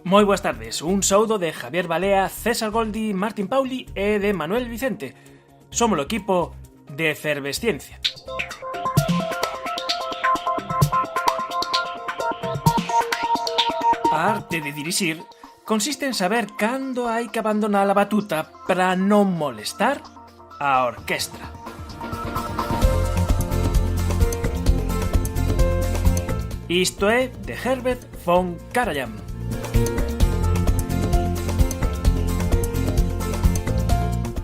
Moi boas tardes, un saúdo de Javier Balea, César Goldi, Martín Pauli e de Manuel Vicente. Somos o equipo de Efervesciencia. A arte de dirixir consiste en saber cando hai que abandonar a batuta para non molestar a orquestra. Isto é de Herbert von Karajan.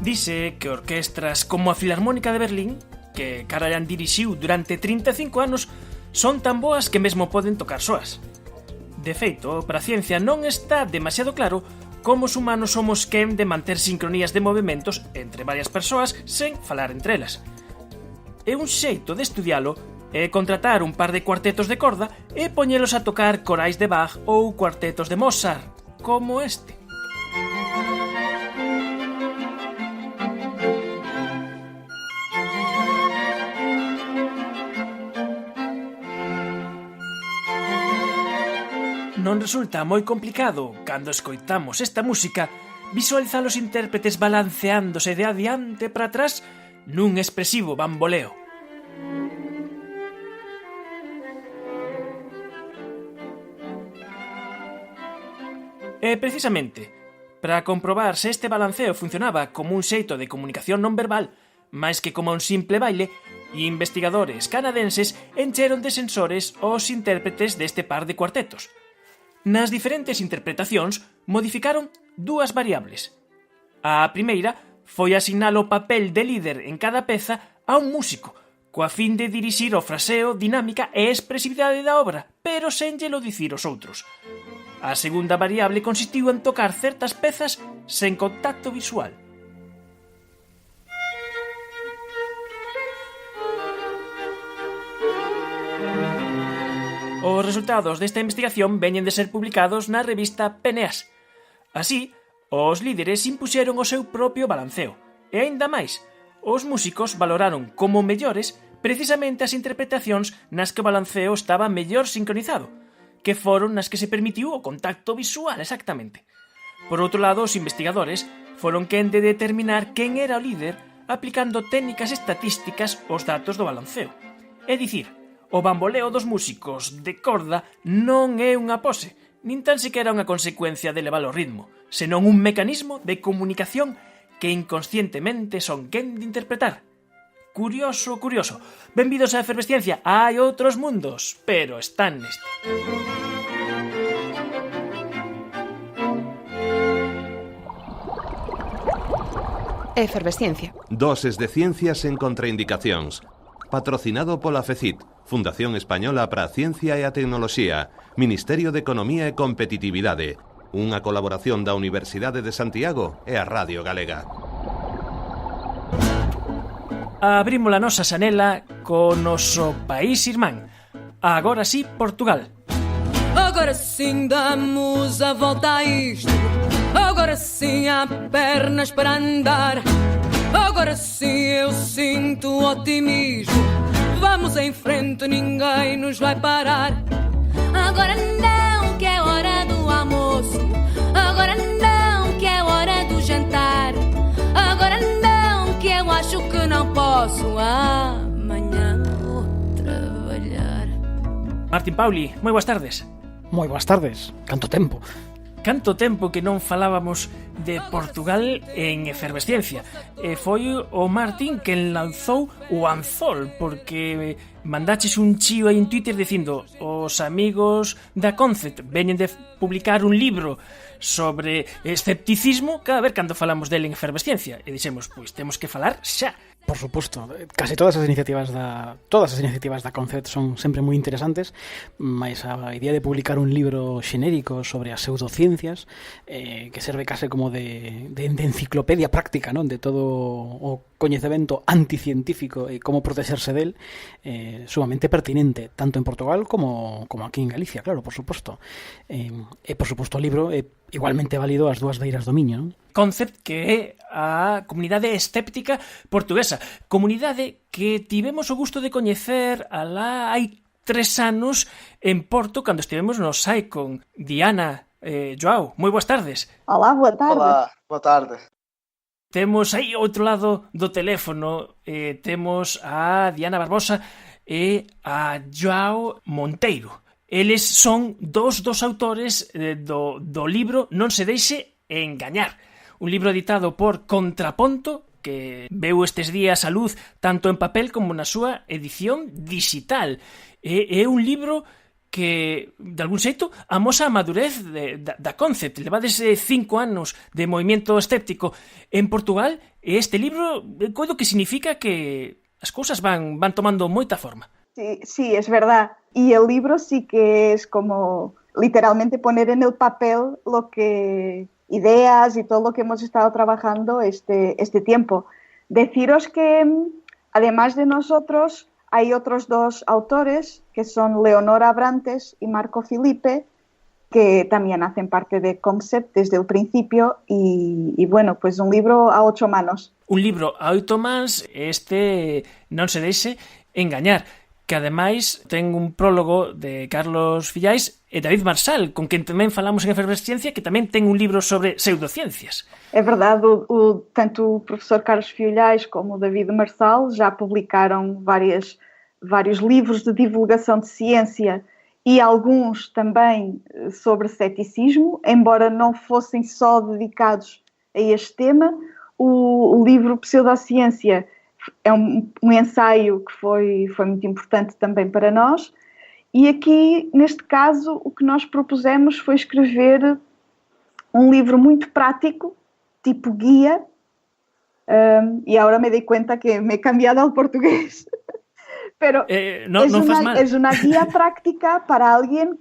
Dise que orquestras como a Filarmónica de Berlín, que Karajan dirixiu durante 35 anos, son tan boas que mesmo poden tocar soas. De feito, para a ciencia non está demasiado claro como os humanos somos quen de manter sincronías de movementos entre varias persoas sen falar entre elas. E un xeito de estudialo é contratar un par de cuartetos de corda e poñelos a tocar corais de Bach ou cuartetos de Mozart, como este. Non resulta moi complicado, cando escoitamos esta música, visualizar os intérpretes balanceándose de adiante para atrás nun expresivo bamboleo. E precisamente, para comprobar se este balanceo funcionaba como un xeito de comunicación non verbal, máis que como un simple baile, investigadores canadenses encheron de sensores os intérpretes deste par de cuartetos. Nas diferentes interpretacións modificaron dúas variables. A primeira foi asignar o papel de líder en cada peza a un músico, coa fin de dirixir o fraseo, dinámica e expresividade da obra, pero sen llelo dicir os outros. A segunda variable consistiu en tocar certas pezas sen contacto visual. Os resultados desta investigación veñen de ser publicados na revista PNAS. Así, os líderes impuxeron o seu propio balanceo. E aínda máis, os músicos valoraron como mellores precisamente as interpretacións nas que o balanceo estaba mellor sincronizado, que foron nas que se permitiu o contacto visual exactamente. Por outro lado, os investigadores foron quen de determinar quen era o líder aplicando técnicas estatísticas aos datos do balanceo. É dicir, o bamboleo dos músicos de corda non é unha pose, nin tan sequera unha consecuencia de elevar o ritmo, senón un mecanismo de comunicación que inconscientemente son quen de interpretar. Curioso, curioso. Benvidos á Efervesciencia. Hai outros mundos, pero están neste. Efervesciencia. Doses de ciencias en contraindicacións. Patrocinado pola FECIT, Fundación Española para a Ciencia e a Tecnoloxía, Ministerio de Economía e Competitividade, unha colaboración da Universidade de Santiago e a Radio Galega. Abrimos a nosa xanela co noso país irmán. Agora sí, Portugal. Agora sim damos a volta a isto. Agora sim há pernas para andar. Agora sim eu sinto otimismo. Vamos em frente, ninguém nos vai parar. Agora não, que é hora do almoço. Agora não, que é hora do jantar. Agora não, que eu acho que não posso. Amanhã vou trabalhar. Martín Pauli, moi boas tardes. Moi boas tardes, canto tempo. Canto tempo que non falábamos de Portugal en Efervesciencia. E foi o Martín quen lanzou o anzol, porque mandaches un chío aí en Twitter dicindo os amigos da Concept veñen de publicar un libro sobre escepticismo, que a ver cando falamos dele en Efervesciencia. E dixemos, pois temos que falar xa. Por suposto, casi todas as iniciativas da Concept son sempre moi interesantes, mas a idea de publicar un libro xenérico sobre as pseudociencias que serve case como de enciclopedia práctica, non? De todo o coñecemento anticientífico e como protexerse del, sumamente pertinente, tanto en Portugal como aquí en Galicia, claro, por suposto. E por suposto o libro é igualmente válido ás dúas beiras do Miño, non? Concept, que é a comunidade escéptica portuguesa, comunidade que tivemos o gusto de coñecer alá hai 3 anos en Porto, cando estivemos no SAI con Diana Joao, moi boas tardes. Olá, boa tarde. Olá, boa tarde. Temos aí ao outro lado do teléfono, temos a Diana Barbosa e a Joao Monteiro. Eles son dos autores do libro Non se deixe engañar, un libro editado por Contraponto, que veu estes días a luz tanto en papel como na súa edición digital. É un libro que, de algún xeito, amosa a madurez da Concept. Levades 5 anos de movimento escéptico en Portugal e este libro, coido que significa que as cousas van tomando moita forma. Sí, es verdad. Y el libro sí que es como literalmente poner en el papel lo que ideas y todo lo que hemos estado trabajando este tiempo. Deciros que además de nosotros hay otros 2 autores que son Leonora Abrantes y Marco Filipe, que también hacen parte de Concept desde el principio y bueno, pues un libro a 8 manos. Un libro a 8 mans, Non se deixe engañar, que ademais ten un prólogo de Carlos Fillais e David Marsal, con quen tamén falamos en Efervesciencia, que tamén ten un libro sobre pseudociencias. É verdade, tanto o professor Carlos Fillais como o David Marsal já publicaram vários livros de divulgação de ciência e alguns também sobre ceticismo, embora não fossem só dedicados a este tema. O livro Pseudociência é um ensaio que foi muito importante também para nós. E aqui, neste caso, o que nós propusemos foi escrever um livro muito prático, tipo guia, e agora me dei conta que me he cambiado al portugués. Pero es una guía práctica para alguien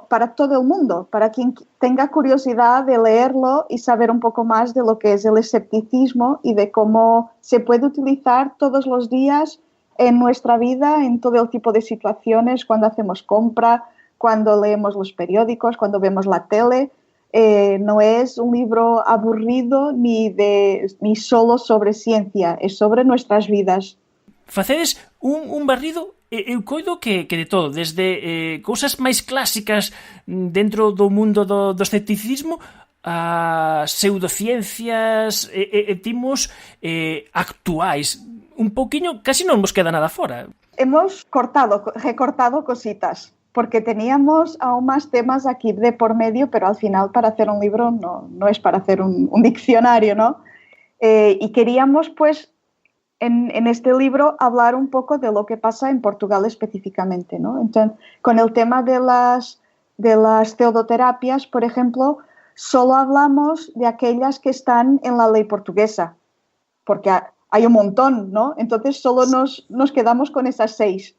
para todo el mundo, para quien tenga curiosidad de leerlo y saber un poco más de lo que es el escepticismo y de cómo se puede utilizar todos los días en nuestra vida, en todo el tipo de situaciones, cuando hacemos compra, cuando leemos los periódicos, cuando vemos la tele. No es un libro aburrido ni solo sobre ciencia, es sobre nuestras vidas. Facedes un barrido, eu coido que de todo, desde cousas máis clásicas dentro do mundo do escepticismo a pseudociencias e timos actuais. Un pouquiño, casi non vos queda nada fora. Hemos recortado cositas, porque teníamos aún más temas aquí de por medio, pero al final para hacer un libro no es para hacer un diccionario, ¿no? Y queríamos, pues, en este libro hablar un poco de lo que pasa en Portugal específicamente, ¿no? Entonces, con el tema de las pseudoterapias, por ejemplo, solo hablamos de aquellas que están en la ley portuguesa, porque hay un montón, ¿no? Entonces solo nos quedamos con esas 6.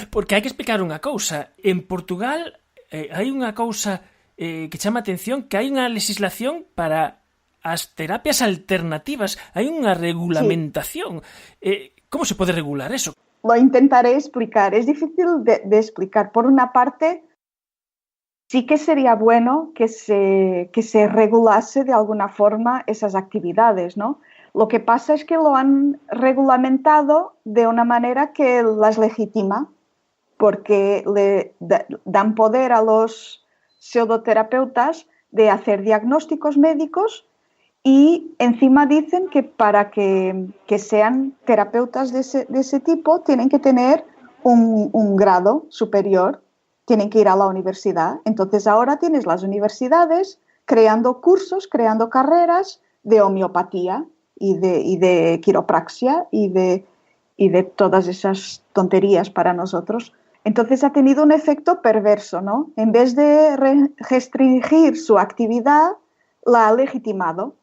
Porque hai que explicar unha cousa. En Portugal hai unha cousa que chama a atención, que hai unha legislación para as terapias alternativas, hai unha regulamentación. Sí. ¿Cómo se pode regular eso? Lo intentaré explicar. Es difícil de explicar. Por una parte, sí que sería bueno que se regulase de alguna forma esas actividades, ¿no? Lo que pasa es que lo han regulamentado de una manera que las legitima, porque le dan poder a los pseudoterapeutas de hacer diagnósticos médicos. Y encima dicen que para que sean terapeutas de ese tipo tienen que tener un grado superior, tienen que ir a la universidad. Entonces ahora tienes las universidades creando cursos, creando carreras de homeopatía y de quiropraxia y de todas esas tonterías para nosotros. Entonces ha tenido un efecto perverso, ¿no? En vez de restringir su actividad, la ha legitimado.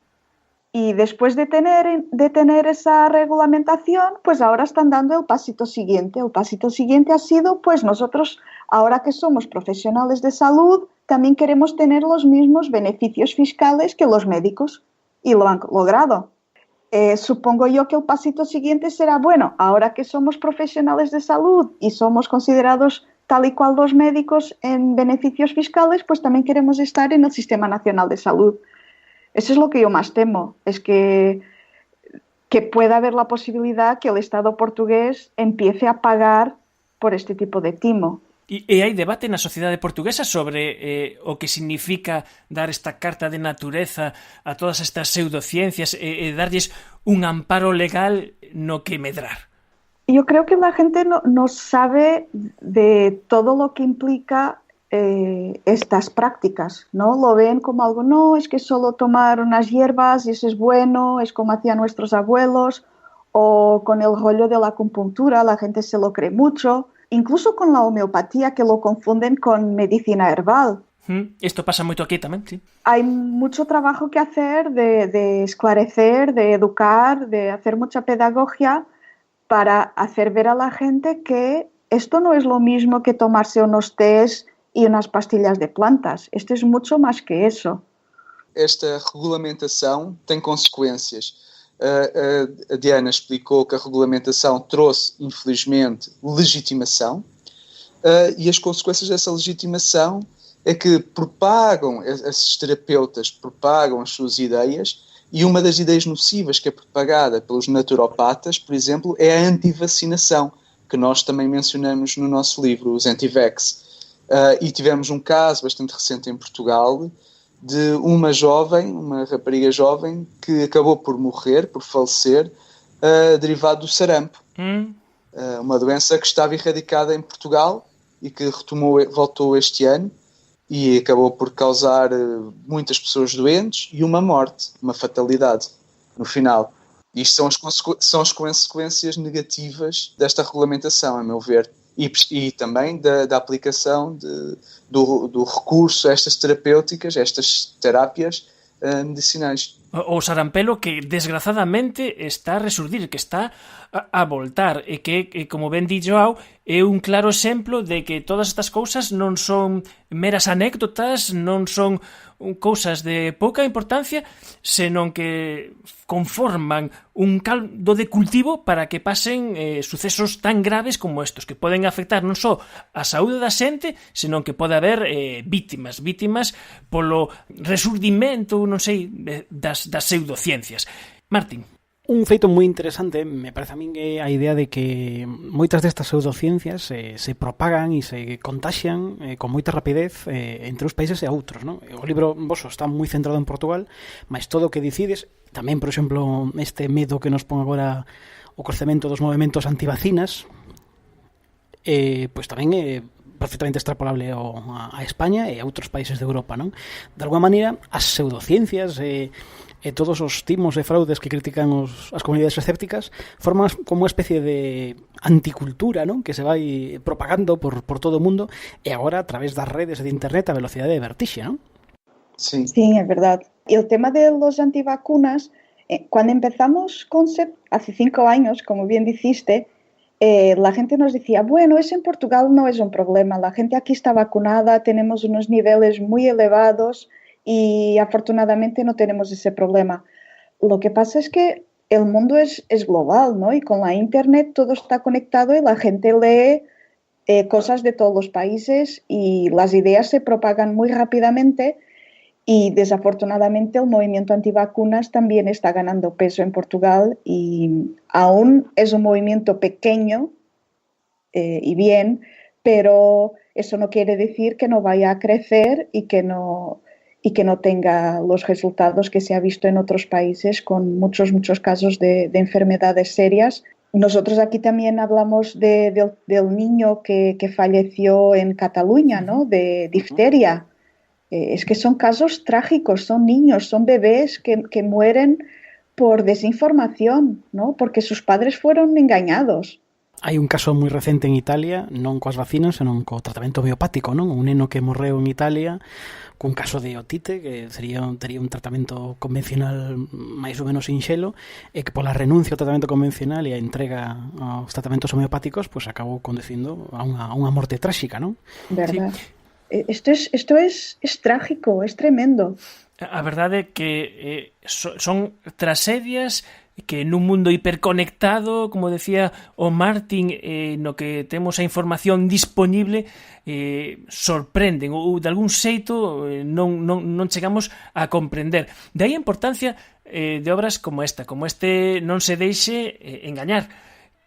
Y después de tener esa regulamentación, pues ahora están dando el pasito siguiente. El pasito siguiente ha sido, pues nosotros, ahora que somos profesionales de salud, también queremos tener los mismos beneficios fiscales que los médicos. Y lo han logrado. Supongo yo que el pasito siguiente será, bueno, ahora que somos profesionales de salud y somos considerados tal y cual los médicos en beneficios fiscales, pues también queremos estar en el Sistema Nacional de Salud. Eso es lo que yo más temo, es que pueda haber la posibilidad que el Estado portugués empiece a pagar por este tipo de timo. E hai debate na sociedade portuguesa sobre o que significa dar esta carta de natureza a todas estas pseudociencias e darlles un amparo legal no que medrar. Yo creo que la gente no sabe de todo lo que implica estas prácticas, ¿no? Lo ven como algo, no, es que solo tomar unas hierbas y eso es bueno, es como hacían nuestros abuelos, o con el rollo de la acupuntura, la gente se lo cree mucho, incluso con la homeopatía, que lo confunden con medicina herbal. Esto pasa moito aquí tamén, sí. Hay mucho trabajo que hacer de esclarecer, de educar, de hacer mucha pedagogía para hacer ver a la gente que esto no es lo mismo que tomarse unos tés y unas pastillas de plantas. Esto es mucho más que eso. Esta regulamentação tem consequências. A Diana explicou que a regulamentação trouxe, infelizmente, legitimação, e as consequências dessa legitimação é que esses terapeutas propagam as suas ideias, e uma das ideias nocivas que é propagada pelos naturopatas, por exemplo, é a antivacinação, que nós também mencionamos no nosso livro, os anti-vax. E tivemos um caso bastante recente em Portugal de uma rapariga jovem, que acabou por morrer, por falecer, derivado do sarampo. Uma doença que estava erradicada em Portugal e que voltou este ano e acabou por causar muitas pessoas doentes e uma morte, uma fatalidade no final. Isto são as consequências negativas desta regulamentação, a meu ver. E também da aplicação do recurso a estas terapêuticas, a estas terápias medicinais. O sarampelo que desgrazadamente está a resurdir, que está a voltar, e que, como ben di Joao, é un claro exemplo de que todas estas cousas non son meras anécdotas, non son cousas de pouca importancia, senón que conforman un caldo de cultivo para que pasen sucesos tan graves como estos, que poden afectar non só a saúde da xente, senón que pode haber vítimas polo resurdimento, non sei, das pseudociencias. Martín. Un feito moi interesante, me parece a min, é a idea de que moitas destas pseudociencias se propagan e se contaxian con moita rapidez entre uns países e outros, non? O libro voso está moi centrado en Portugal, mas todo o que decides, tamén, por exemplo, este medo que nos pon agora o crecemento dos movementos antivacinas, pois tamén é perfectamente extrapolable a España e a outros países de Europa, non? De alguma maneira, as pseudociencias e todos os timos e fraudes que critican as comunidades escépticas forman como unha especie de anticultura, non? Que se vai propagando por todo o mundo e agora a través das redes de internet a velocidade de vertixe, non? Sí, es verdad. Y el tema de los antivacunas, cuando empezamos con CEP hace 5 años, como bien dijiste, la gente nos decía, bueno, eso en Portugal no es un problema, la gente aquí está vacunada, tenemos unos niveles muy elevados y afortunadamente no tenemos ese problema. Lo que pasa es que el mundo es global, ¿no? Y con la internet todo está conectado y la gente lee cosas de todos los países y las ideas se propagan muy rápidamente y desafortunadamente el movimiento antivacunas también está ganando peso en Portugal y aún es un movimiento pequeño y bien, pero eso no quiere decir que no vaya a crecer y que no tenga los resultados que se ha visto en otros países con muchos casos de enfermedades serias. Nosotros aquí también hablamos del niño que falleció en Cataluña, ¿no? De difteria. Es que son casos trágicos, son niños, son bebés que mueren por desinformación, ¿no? Porque sus padres fueron engañados. Hai un caso moi recente en Italia, non coas vacinas, senón co tratamento homeopático, non? Un neno que morreu en Italia cun caso de otite, que tería un tratamento convencional máis ou menos sinxelo, e que pola renuncia ao tratamento convencional e a entrega aos tratamentos homeopáticos, pues acabou conducindo a unha morte tráxica, non? Verdad. Sí. Esto es trágico, es tremendo. A verdade é que son tragedias que nun mundo hiperconectado, como decía o Martín, no que temos a información disponible, sorprenden ou de algún xeito non chegamos a comprender. De aí a importancia de obras como esta, como este Non se deixe engañar.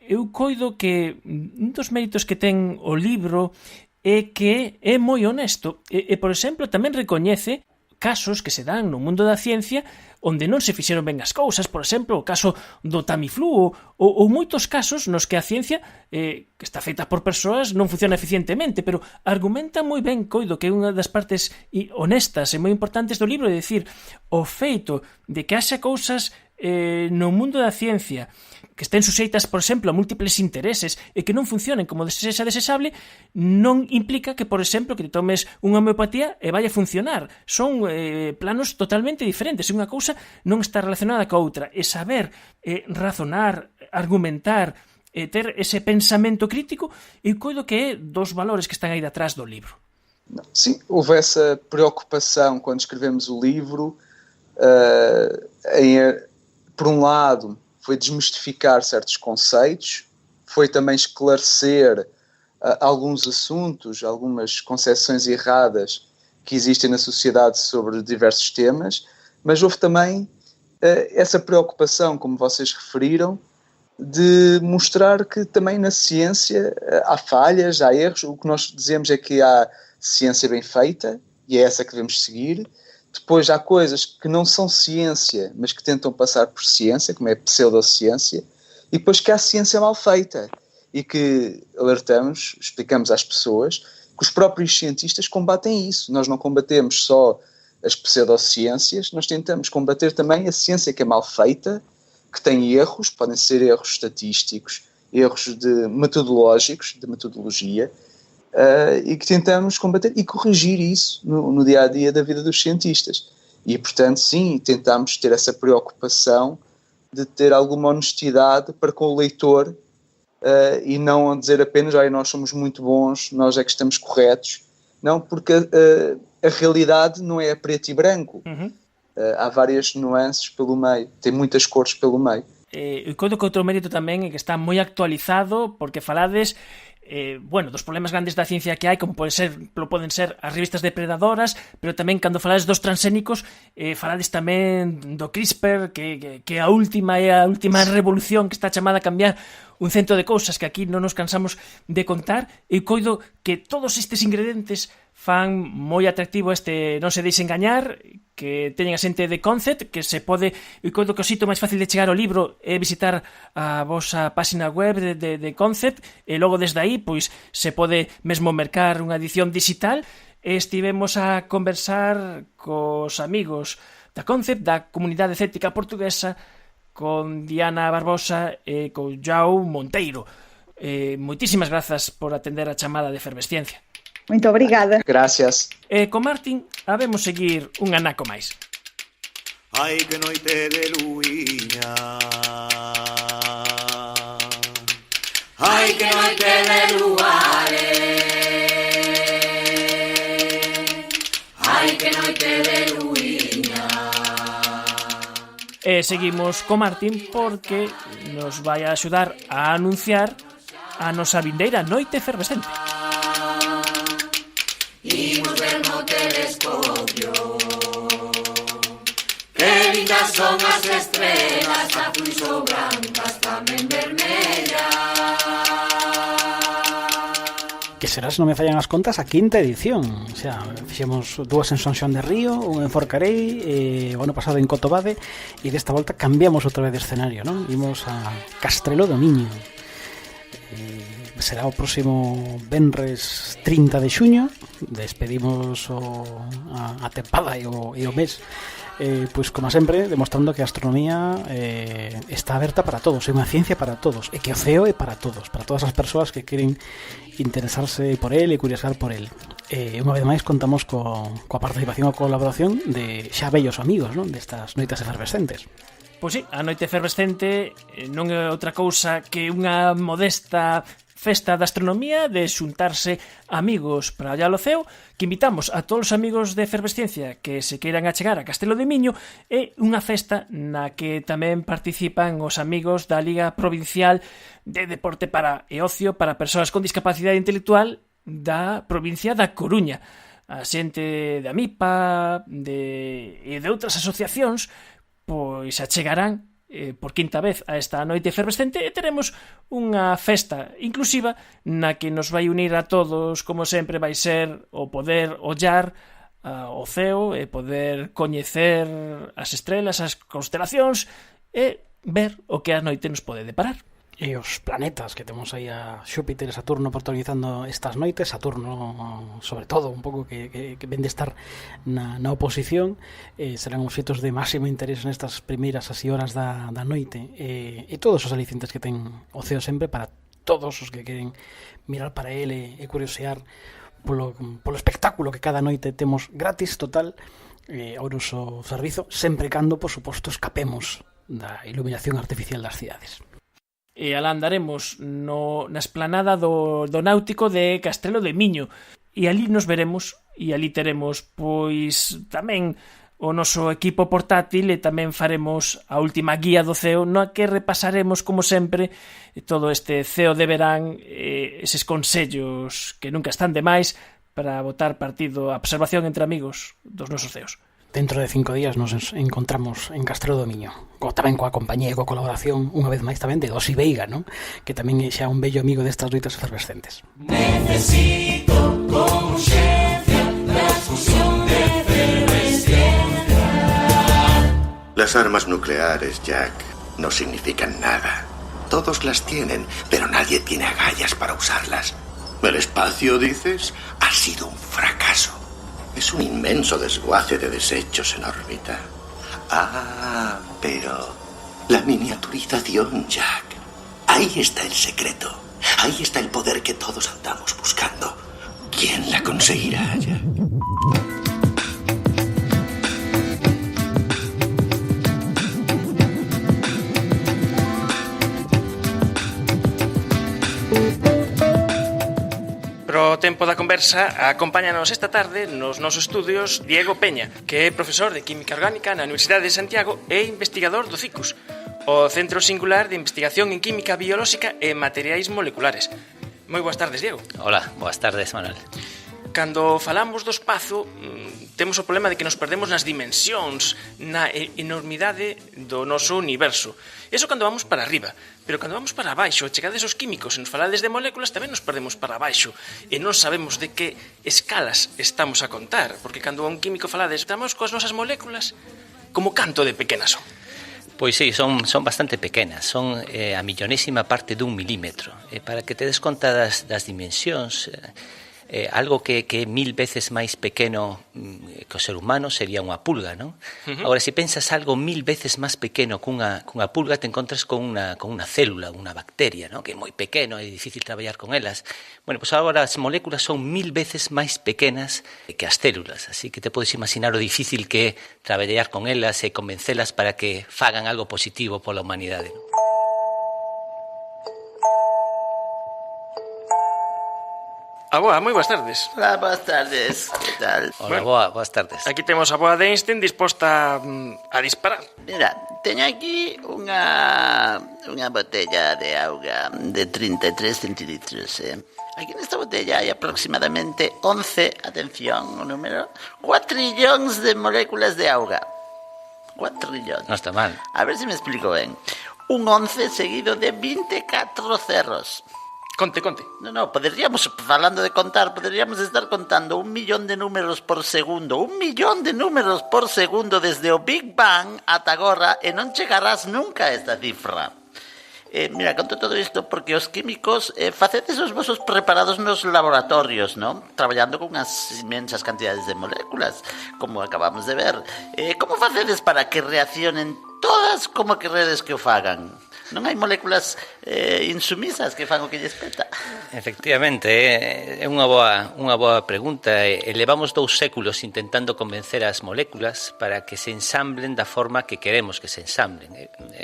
Eu coido que un dos méritos que ten o libro e que é moi honesto. E, por exemplo, tamén recoñece casos que se dan no mundo da ciencia onde non se fixeron ben as cousas, por exemplo, o caso do Tamiflu ou moitos casos nos que a ciencia que está feita por persoas non funciona eficientemente, pero argumenta moi ben, coido, que é unha das partes honestas e moi importantes do libro, de dicir, o feito de que haxa cousas no mundo da ciencia que estén suxeitas, por exemplo, a múltiples intereses e que non funcionen como sexa desexable, non implica que, por exemplo, que te tomes unha homeopatía e vai a funcionar. Son planos totalmente diferentes. Unha cousa non está relacionada coa outra. E saber razonar, argumentar, ter ese pensamento crítico, eu coido que é dos valores que están aí detrás do libro. Sim, houve essa preocupação quando escrevemos o livro, por um lado, foi desmistificar certos conceitos, foi também esclarecer alguns assuntos, algumas concepções erradas que existem na sociedade sobre diversos temas, mas houve também essa preocupação, como vocês referiram, de mostrar que também na ciência há falhas, há erros. O que nós dizemos é que há ciência bem feita, e é essa que devemos seguir. Depois há coisas que não são ciência, mas que tentam passar por ciência, como é a pseudociência, e depois que há ciência mal feita, e que alertamos, explicamos às pessoas, que os próprios cientistas combatem isso. Nós não combatemos só as pseudociências, nós tentamos combater também a ciência que é mal feita, que tem erros, podem ser erros estatísticos, erros metodológicos, de metodologia, e que tentamos combater e corrigir isso no dia-a-dia da vida dos cientistas. E, portanto, sim, tentamos ter essa preocupação de ter alguma honestidade para com o leitor, e não dizer apenas nós somos muito bons, nós é que estamos corretos. Não, porque a realidade não é a preto e branco. Há várias nuances pelo meio, tem muitas cores pelo meio. E coido que outro mérito tamén é que está moi actualizado, porque falades dos problemas grandes da ciencia que hai, como poden ser as revistas depredadoras, pero tamén cando falades dos transxénicos, falades tamén do CRISPR, que a última revolución que está chamada a cambiar un cento de cousas que aquí non nos cansamos de contar, e coido que todos estes ingredientes fan moi atractivo este Non se deixe engañar, que teñen a xente de Concept, que se pode, e coido que o xito máis fácil de chegar ao libro é visitar a vosa página web de Concept, e logo desde aí pois se pode mesmo mercar unha edición digital. Estivemos a conversar cos amigos da Concept, da comunidade escéptica portuguesa, con Diana Barbosa e con João Monteiro. Moitísimas grazas por atender a chamada de Efervesciencia. Muito obrigada. Gracias. E con Martín habemos seguir un anaco máis. Ai que noite de luiña, ai que noite de luare, ai que noite de luiña. E seguimos con Martín porque nos vai a axudar a anunciar a nosa vindeira noite efervescente. Imos ver no telescopio que lindas son as estrelas, azuis ou brancas, tamén vermellas. Que será, se non me fallan as contas, a quinta edición. O sea, fixemos dúas en Son Xoán de Río, unha en Forcarei, o ano pasado en Cotobade, e desta volta cambiamos outra vez de escenario, non? Imos a Castrelo do Miño. Será o próximo venres 30 de xuño. Despedimos a tempada e o mes, pois como sempre, demostrando que a astronomía está aberta para todos, é unha ciencia para todos, e que o ceo é para todas as persoas que queren interesarse por el e curiosar por el. Unha vez máis contamos coa participación ou colaboración de xa vellos amigos, non? Destas noites efervescentes. Pois sí, a noite efervescente non é outra cousa que unha modesta festa de astronomía, de xuntarse amigos para ollar o ceo, que invitamos a todos os amigos de Efervesciencia que se queiran achegar a Castelo de Miño, e unha festa na que tamén participan os amigos da Liga Provincial de Deporte e Ocio para persoas con discapacidade intelectual da provincia da Coruña. A xente de Amipa e de outras asociacións pois achegarán por quinta vez a esta noite efervescente, e teremos unha festa inclusiva na que nos vai unir a todos, como sempre, vai ser o poder ollar ao ceo e poder coñecer as estrelas, as constelacións e ver o que a noite nos pode deparar. E os planetas que temos aí a Xúpiter e Saturno protagonizando estas noites, Saturno sobre todo un pouco que ven de estar na oposición, serán obxetos de máximo interés nestas primeiras así horas da noite, e todos os alicientes que ten o ceo sempre para todos os que queren mirar para ele e curiosear polo espectáculo que cada noite temos gratis total ao noso servizo, sempre cando, por suposto, escapemos da iluminación artificial das cidades. E alá andaremos na esplanada do Náutico de Castrelo de Miño, e ali nos veremos, e ali teremos pois tamén o noso equipo portátil, e tamén faremos a última guía do ceo, na que repasaremos, como sempre, todo este ceo de verán, eses consellos que nunca están de máis para botar partido a observación entre amigos dos nosos ceos. Dentro de 5 días nos encontramos en Castrelo do Miño, tamén coa compañía e coa colaboración, unha vez máis tamén, de Dosi Veiga, non? Que tamén é xa un bello amigo destas noites efervescentes. Necesito con urgencia transfusión de efervescencia. Las armas nucleares, Jack, no significan nada. Todos las tienen, pero nadie tiene agallas para usarlas. ¿El espacio, dices? Ha sido un fracaso. Es un inmenso desguace de desechos en órbita. Ah, pero la miniaturización, Jack. Ahí está el secreto. Ahí está el poder que todos andamos buscando. ¿Quién la conseguirá, Jack? Pro tempo da conversa, acompáñanos esta tarde nos nosos estudios Diego Peña, que é profesor de Química Orgánica na Universidade de Santiago e investigador do CICUS, o Centro Singular de Investigación en Química Biolóxica e Materiais Moleculares. Moi boas tardes, Diego. Hola, boas tardes, Manuel. Cando falamos do espazo, temos o problema de que nos perdemos nas dimensións, na enormidade do noso universo. Eso cando vamos para arriba, pero cando vamos para abaixo, chegades os químicos e nos falades de moléculas, tamén nos perdemos para abaixo e non sabemos de que escalas estamos a contar, porque cando a un químico falades, estamos coas nosas moléculas, como canto de pequenas son. Pois sí, son bastante pequenas, son a millonésima parte dun milímetro. Para que te des conta das dimensións, algo que é 1000 veces máis pequeno que o ser humano sería unha pulga, non? Agora, se pensas algo 1000 veces máis pequeno que unha pulga, te encontras con unha célula, unha bacteria, non? Que é moi pequeno, é difícil traballar con elas. Bueno, pois agora as moléculas son 1000 veces máis pequenas que as células, así que te podes imaginar o difícil que é traballar con elas e convencelas para que fagan algo positivo pola humanidade, non? Aboa, moi boas tardes. Hola, boas tardes. Que tal? Hola, boas tardes. Aquí temos a boa de Einstein disposta a disparar. Mira, teño aquí unha botella de auga de 33 centilitros. Aquí nesta botella hai aproximadamente 11, atención, o número, 4 trillóns de moléculas de auga. 4 trillóns. Non está mal. A ver se me explico ben. Un 11 seguido de 24 cerros. Conte. No, poderíamos, falando de contar, poderíamos estar contando 1 millón de números por segundo. 1 millón de números por segundo desde o Big Bang ata agora e non chegarás nunca a esta cifra. Mira, conto todo isto porque os químicos facedes os vosos preparados nos laboratorios, non? Traballando con unhas inmensas cantidades de moléculas, como acabamos de ver. Como facedes para que reaccionen todas como queredes que o fagan? Non hai moléculas insumisas que fan o que lles peta? Efectivamente, é unha boa pregunta. Levamos 2 séculos intentando convencer as moléculas para que se ensamblen da forma que queremos que se ensamblen.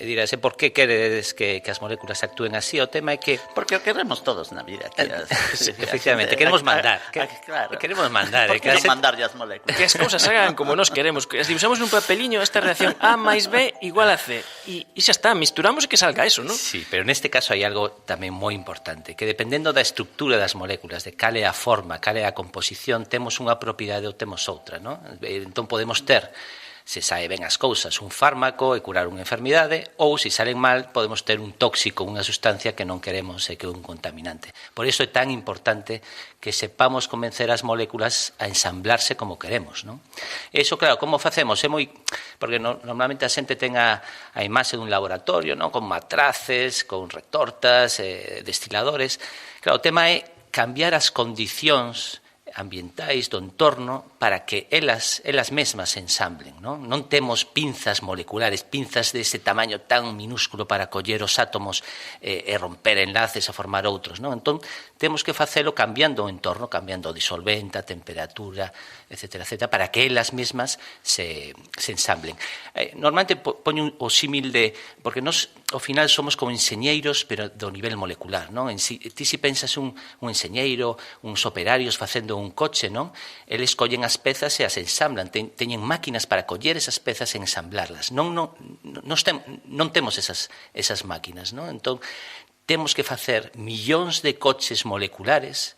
Dirase, por que queredes que as moléculas actúen así? O tema é que... Porque o queremos todos na vida. Efectivamente, queremos mandar. Claro. Queremos mandar. Por que non mandarlle as moléculas? Que as cousas hagan como nos queremos. As dibujamos nun papeliño esta reacción A máis B igual a C. E xa está, misturamos e que salga eso, ¿no? Sí, pero neste caso hai algo tamén moi importante, que dependendo da estrutura das moléculas, de cal é a forma, cal é a composición, temos unha propiedade ou temos outra, ¿no? Entón podemos ter se sae ben as cousas, un fármaco e curar unha enfermidade, ou se salen mal podemos ter un tóxico, unha sustancia que non queremos e que é un contaminante. Por iso é tan importante que sepamos convencer as moléculas a ensamblarse como queremos, non? Eso, claro, como facemos? É moi... Porque normalmente a xente ten a imaxe dun laboratorio, non? Con matraces, con retortas, destiladores. Claro, o tema é cambiar as condicións ambientais do entorno para que elas mesmas se ensamblen, non? Non temos pinzas moleculares, pinzas dese tamaño tan minúsculo para coller os átomos e romper enlaces a formar outros, non? Entón, temos que facelo cambiando o entorno, cambiando o disolvente, a temperatura, etcétera, etcétera, para que elas mesmas se ensamblen. Normalmente poño o símil de... Porque nós, ao final, somos como enxeñeiros, pero do nivel molecular, non? Ti se pensas un enxeñeiro, uns operarios facendo un coche, non? Eles collen as pezas e as ensamblan, teñen máquinas para coller esas pezas e ensamblarlas. Non temos esas máquinas, non? Entón, temos que facer millóns de coches moleculares,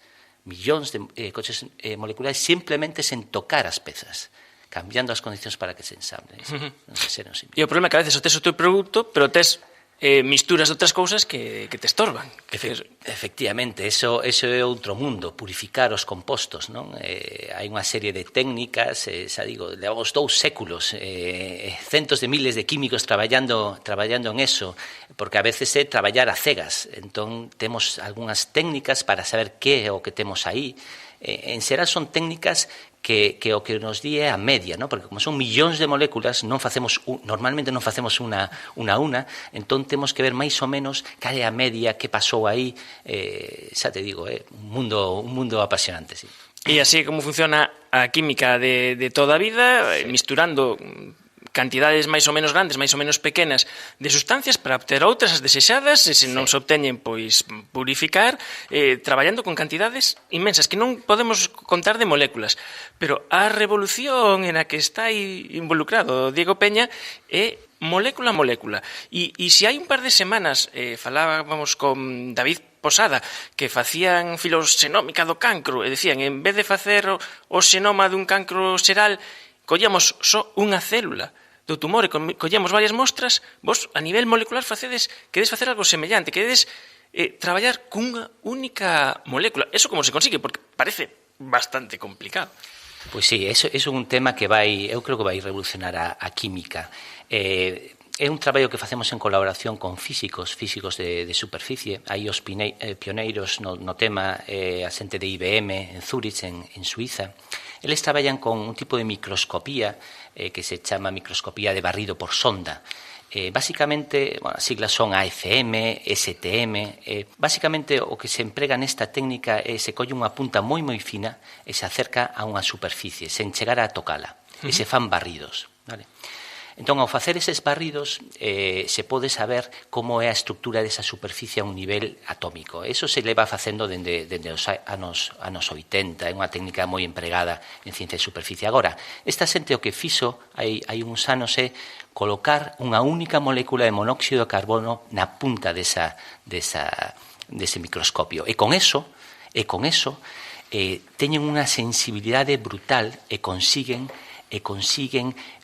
simplemente sen tocar as pezas, cambiando as condicións para que se ensamblen. E o problema é que a veces tes o teu produto, pero tes misturas de outras cousas que te estorban. Efectivamente, eso é outro mundo, purificar os compostos, non? Hai unha serie de técnicas, xa digo, levamos 2 séculos, centos de miles de químicos traballando en eso, porque a veces é traballar a cegas, entón temos algunhas técnicas para saber que é o que temos aí. En xeral son técnicas que o que nos di é a media, ¿no? Porque como son millóns de moléculas, normalmente non facemos unha, entón temos que ver máis ou menos cal é a media, que pasou aí, xa te digo, un mundo apasionante, sí. E así é como funciona a química de toda a vida, misturando cantidades máis ou menos grandes, máis ou menos pequenas de sustancias para obter outras as desexadas, e se non se obteñen, pois purificar, traballando con cantidades inmensas que non podemos contar de moléculas. Pero a revolución en a que está involucrado Diego Peña é molécula a molécula. E se hai un par de semanas falábamos con David Posada, que facían filoxenómica do cancro, e decían, en vez de facer o xenoma dun cancro xeral, collamos só unha célula do tumor e collemos varias mostras, vos a nivel molecular queredes facer algo semellante, queredes traballar cunha única molécula. Eso como se consigue? Porque parece bastante complicado. Pois sí, eso é un tema que eu creo que vai revolucionar a química. É un traballo que facemos en colaboración con físicos de superficie. Hai os pioneiros no tema, a xente de IBM en Zurich, en Suiza. Eles traballan con un tipo de microscopía que se chama microscopía de barrido por sonda. Básicamente, as siglas son AFM, STM. Básicamente, o que se emprega nesta técnica é se colle unha punta moi fina e se acerca a unha superficie, sen chegar a tocala, e se fan barridos, vale? Entón, ao facer eses barridos, se pode saber como é a estructura desa superficie a un nivel atómico. Eso se leva facendo dende os anos 80, é unha técnica moi empregada en ciencia de superficie. Agora, esta xente o que fixo hai uns anos é colocar unha única molécula de monóxido de carbono na punta dese microscopio. E con eso teñen unha sensibilidade brutal e consiguen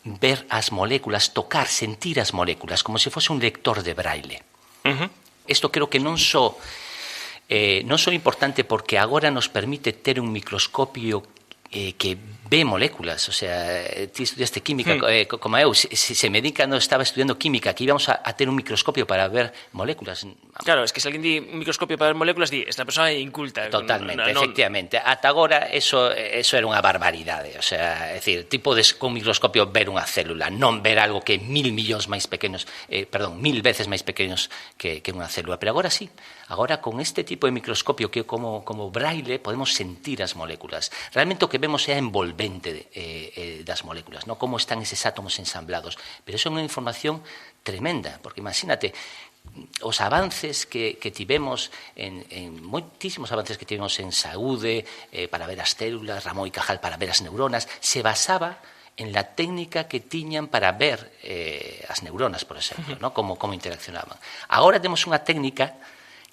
ver as moléculas, tocar, sentir as moléculas, como se fose un lector de braille. Isto creo que non só importante porque agora nos permite ter un microscopio que ve moléculas, o sea, ti estudiaste química como eu, se me di cando estaba estudiando química que íbamos a ter un microscopio para ver moléculas. Claro, es que se alguén di un microscopio para ver moléculas, di, esta persona é inculta. Totalmente, efectivamente. Ata agora, eso era unha barbaridade, o sea, é dicir, ti podes con un microscopio ver unha célula, non ver algo que 1000 veces máis pequenos que unha célula, pero agora sí. Agora, con este tipo de microscopio que como braille, podemos sentir as moléculas. Realmente o que vemos é a envolvente das moléculas, ¿no? Como están eses átomos ensamblados. Pero eso é unha información tremenda, porque imagínate, os avances que tivemos moitísimos avances que tivemos en saúde, para ver as células, Ramón y Cajal para ver as neuronas, se basaba en la técnica que tiñan para ver as neuronas, por exemplo, ¿no? Como interaccionaban. Agora temos unha técnica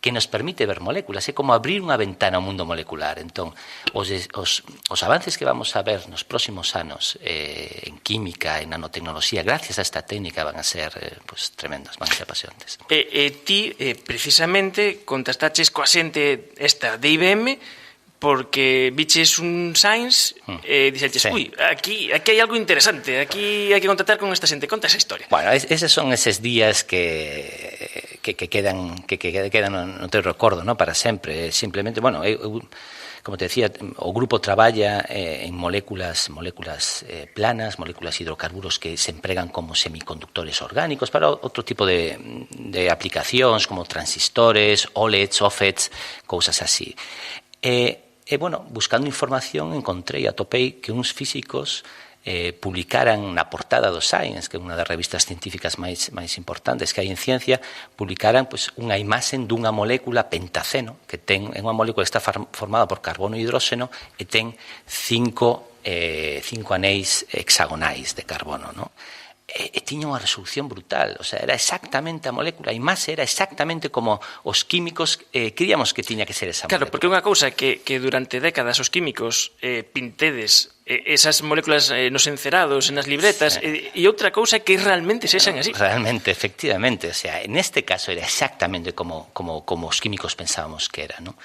que nos permite ver moléculas, é como abrir unha ventana ao mundo molecular. Entón, os avances que vamos a ver nos próximos anos en química, en nanotecnoloxía, gracias a esta técnica van a ser pues, tremendos, van a ser apasionantes. Ti, precisamente, contactaches coa xente esta de IBM porque viches un Science e dixeches, Sí. aquí hai algo interesante, aquí hai que contactar con esta xente, conta esa historia. Bueno, eses son eses días que quedan no teu recordo, ¿no? Para sempre. Simplemente, bueno, eu como te decía, o grupo traballa en moléculas planas, moléculas hidrocarburos que se empregan como semiconductores orgánicos para outro tipo de aplicacións como transistores, OLEDs, OFEDs, cousas así. E, bueno, buscando información encontrei, atopei que uns físicos publicaran na portada do Science, que é unha das revistas científicas máis importantes que hai en ciencia, publicaran pues, unha imaxen dunha molécula pentaceno, que ten unha molécula que está formada por carbono e hidróxeno e ten cinco anéis hexagonais de carbono, ¿no? E tiña unha resolución brutal, o sea, era exactamente a molécula, a imaxe era exactamente como os químicos queríamos que tiña que ser esa Claro, molécula. porque unha cousa que durante décadas os químicos pintedes esas moléculas nos encerados, nas libretas, e outra cousa que realmente sexan así. Realmente, efectivamente, o sea, en este caso era exactamente como os químicos pensábamos que era, ¿no?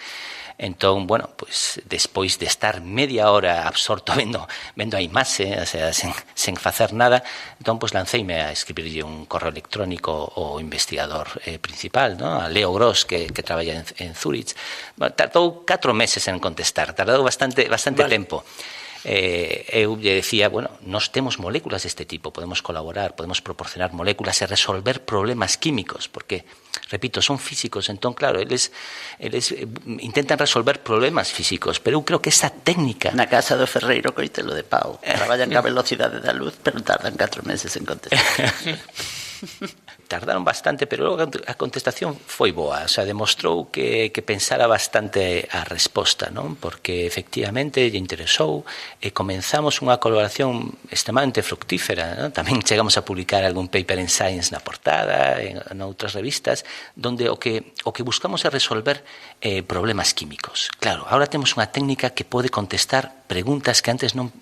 Entón, bueno, pues despois de estar media hora absorto vendo a imaxe, o sea, sen facer nada, entón, pues lanceime a escribirlle un correo electrónico ao investigador principal, ¿no? A Leo Gross, que traballa en Zurich. Bueno, tardou 4 meses en contestar, tardou bastante tempo. Eu lle decía, bueno, nós temos moléculas deste tipo, podemos colaborar, podemos proporcionar moléculas e resolver problemas químicos, porque, repito, son físicos, entón, claro, eles intentan resolver problemas físicos, pero eu creo que esa técnica... Na casa do Ferreiro Coitelo de Pau, traballan ca velocidade da luz, pero tardan 4 meses en contestar. Tardaron bastante, pero logo a contestación foi boa, o sea, demostrou que pensara bastante a resposta, non? Porque efectivamente lle interesou e comenzamos unha colaboración extremadamente fructífera, non? Tamén chegamos a publicar algún paper en Science na portada, en outras revistas, donde o que buscamos é resolver problemas químicos. Claro, agora temos unha técnica que pode contestar preguntas que antes non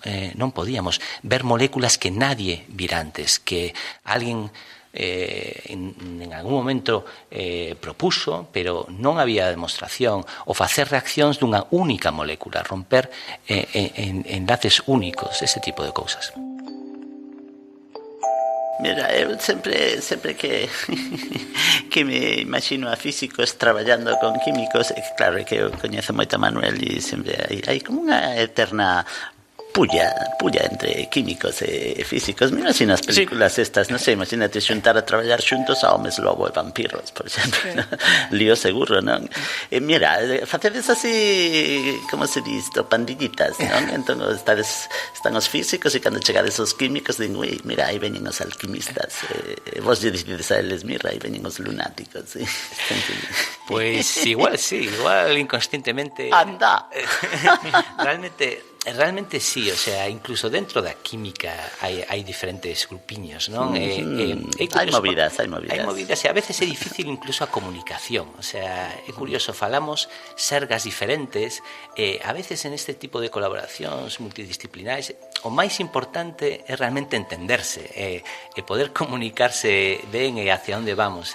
podíamos, ver moléculas que nadie vira antes, que alguén en algún momento propuso, pero non había demostración, o facer reaccións dunha única molécula, romper enlaces únicos, ese tipo de cousas. Mira, eu sempre que me imagino a físicos traballando con químicos, claro que eu coñezo moito a Manuel e sempre hai como unha eterna pulla entre químicos e físicos. Mira así nas películas estas, non sei, imagínate xuntar a traballar xuntos a homes lobo e vampiros, por exemplo. Lío seguro, non? E mira, facedes así, como se disto, pandillitas, non? Entón están os físicos e cando chegades os químicos din, ui, mira, aí veñen os alquimistas, vos lle decides a eles, mira, aí veñen os lunáticos. Pois igual sí, igual inconscientemente. Anda. Realmente sí, o sea, incluso dentro da química hai diferentes grupiños, non? Hai movidas. Hai movidas e a veces é difícil incluso a comunicación, o sea, é curioso, falamos sergas diferentes, a veces en este tipo de colaboracións multidisciplinares o máis importante é realmente entenderse, e poder comunicarse ben e hacia onde vamos,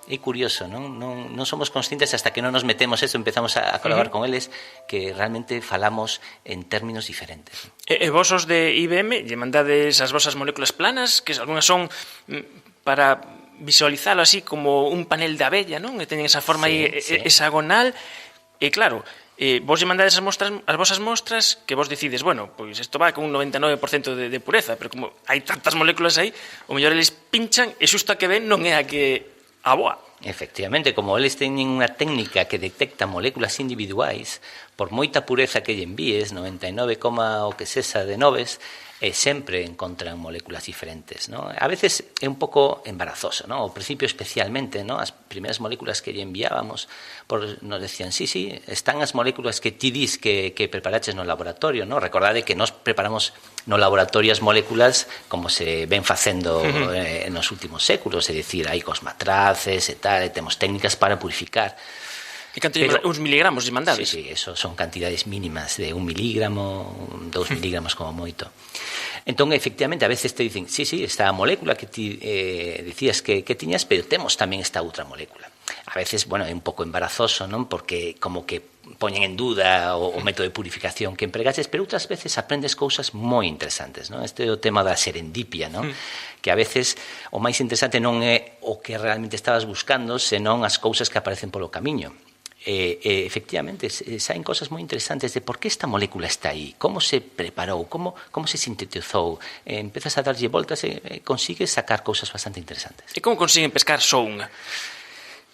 É curioso, non somos conscientes hasta que non nos metemos eso, empezamos a colaborar con eles, que realmente falamos en términos diferentes. E vos os de IBM lle mandades as vosas moléculas planas, que algunhas son para visualizalo así como un panel de abella, non? E teñen esa forma aí hexagonal, e claro, vos lle mandades as vosas mostras que vos decides, bueno, pois isto vai con un 99% de pureza, pero como hai tantas moléculas aí, o mellor eles pinchan e xusto a que ven non é a que a boa. Efectivamente, como eles teñen unha técnica que detecta moléculas individuais, por moita pureza que lle envíes, 99, o que sexa de noves, sempre encontran moléculas diferentes, ¿no? A veces é un pouco embarazoso, ¿no? Ao principio especialmente, ¿no? As primeiras moléculas que lle enviábamos nos decían, sí, están as moléculas que ti dis que preparaches no laboratorio, ¿no? Recordade que nos preparamos no laboratorio as moléculas como se ven facendo nos últimos séculos, é dicir, hai cos matraces e tal, e temos técnicas para purificar. E canto uns miligramos mandades? Sí, eso son cantidades mínimas de 1 miligramo, 2 miligramos como moito. Entón, efectivamente, a veces te dicen, sí, esta molécula que ti dicías que tiñas, pero temos tamén esta outra molécula. A veces, bueno, é un pouco embarazoso, non? Porque como que poñen en duda o método de purificación que empregases, pero outras veces aprendes cousas moi interesantes, non? Este é o tema da serendipia, non? Que a veces o máis interesante non é o que realmente estabas buscando, senón as cousas que aparecen polo camiño. Efectivamente, saen cosas moi interesantes de por que esta molécula está aí, como se preparou, como se sintetizou. Empezas a darlle voltas e consigues sacar cousas bastante interesantes. E como consiguen pescar só unha?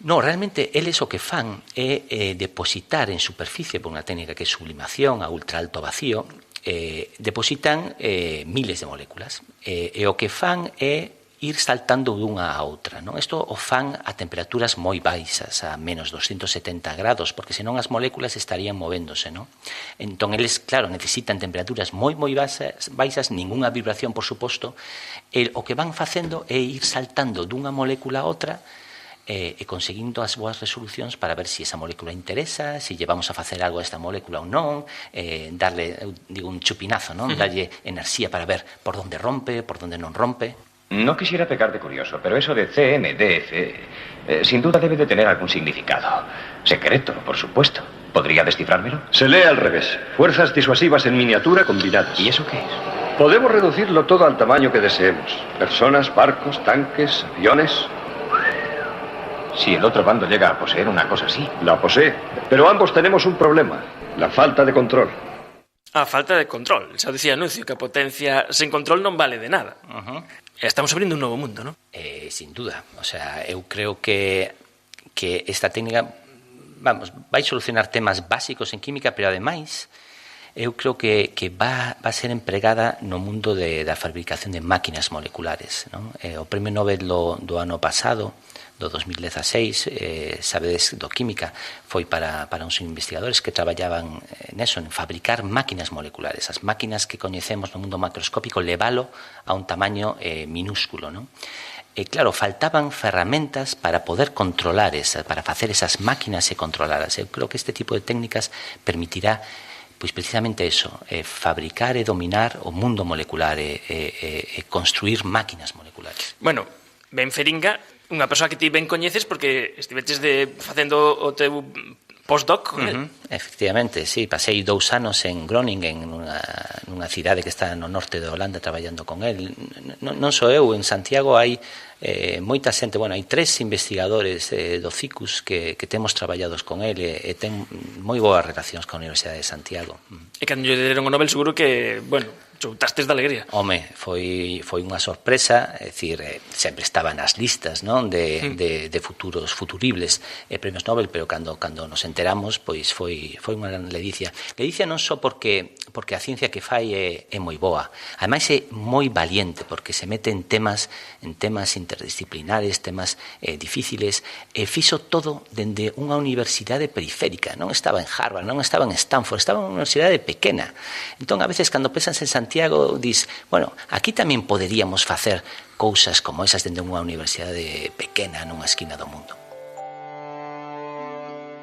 No, realmente, eles o que fan é depositar en superficie por unha técnica que é sublimación a ultra alto vacío, depositan miles de moléculas, e o que fan é ir saltando dunha a outra, non? Isto o fan a temperaturas moi baixas, a menos 270 grados, porque senón as moléculas estarían movéndose, non? Entón, eles, claro, necesitan temperaturas moi baixas, ningunha vibración, por suposto, e o que van facendo é ir saltando dunha molécula a outra e conseguindo as boas resolucións para ver se esa molécula interesa, se lle vamos a facer algo a esta molécula ou non, darle, digo, un chupinazo, non? Darlle enerxía para ver por onde rompe, por onde non rompe. No quisiera pecar de curioso, pero eso de CNDF sin duda debe de tener algún significado. Secreto, por supuesto. ¿Podría descifrármelo? Se lee al revés. Fuerzas disuasivas en miniatura combinadas. ¿Y eso qué es? Podemos reducirlo todo al tamaño que deseemos. Personas, barcos, tanques, aviones. Si el otro bando llega a poseer una cosa así. La posee, pero ambos tenemos un problema. La falta de control. A falta de control. Xa dicía Anuncio que a potencia sen control non vale de nada. Estamos abrindo un novo mundo, non? Sin duda. O sea, eu creo que esta técnica, vai solucionar temas básicos en química, pero ademais eu creo que va a ser empregada no mundo da fabricación de máquinas moleculares, non? O premio Nobel do ano pasado, do 2016, sabedes, do química, foi para uns investigadores que traballaban neso, en fabricar máquinas moleculares, as máquinas que coñecemos no mundo macroscópico, leválo a un tamaño minúsculo, non? E claro, faltaban ferramentas para poder controlar para facer esas máquinas e controlalas. Eu creo que este tipo de técnicas permitirá pois precisamente eso, fabricar e dominar o mundo molecular e construir máquinas moleculares. Bueno, ben Feringa, unha persoa que ti ben coñeces porque estiveches facendo o teu postdoc con el. Efectivamente, sí, pasei 2 anos en Groningen, nunha cidade que está no norte de Holanda traballando con el. Non só eu, en Santiago hai moita xente, bueno, hai 3 investigadores do CICUS que temos traballados con el e ten moi boas relacións con a Universidade de Santiago. E cando lle deron o Nobel seguro que, bueno, choutastes de alegría. Home, foi unha sorpresa, é dicir, sempre estaba nas listas, non, de futuribles premios Nobel, pero cando nos enteramos, pois foi unha gran ledicia. Ledicia non só porque a ciencia que fai é moi boa, ademais é moi valiente, porque se mete en temas interdisciplinares, temas difíciles, e fixo todo dende unha universidade periférica, non estaba en Harvard, non estaba en Stanford, estaba en unha universidade pequena. Entón, a veces, cando pensas en Santiago, dis, bueno, aquí tamén poderíamos facer cousas como esas dende unha universidade pequena nunha esquina do mundo.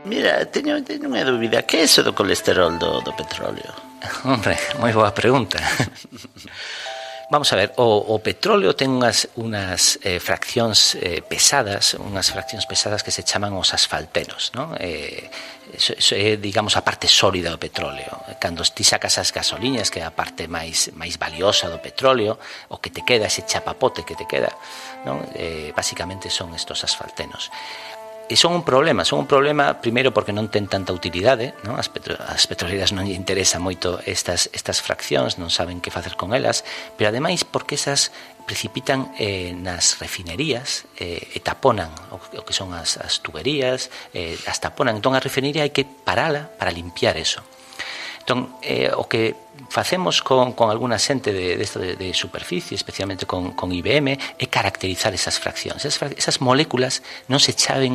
Mira, teño unha dúbida. Que é iso do colesterol do petróleo? Hombre, moi boa pregunta. Vamos a ver, o petróleo ten unhas fraccións pesadas, que se chaman os asfaltenos, non? Eso é, digamos, a parte sólida do petróleo. Cando ti sacas as gasoliñas, que é a parte máis valiosa do petróleo, o que te queda, ese chapapote que te queda, non? Basicamente son estos asfaltenos. E son un problema primeiro porque non ten tanta utilidade, non? As petroleiras non lle interesa moito estas fraccións, non saben que facer con elas, pero ademais porque esas precipitan nas refinerías e taponan o que son as tuberías, as taponan, entón a refinería hai que parala para limpiar eso. Entón, o que facemos con alguna xente de superficie, especialmente con IBM, é caracterizar esas fraccións. Esas moléculas non se sabe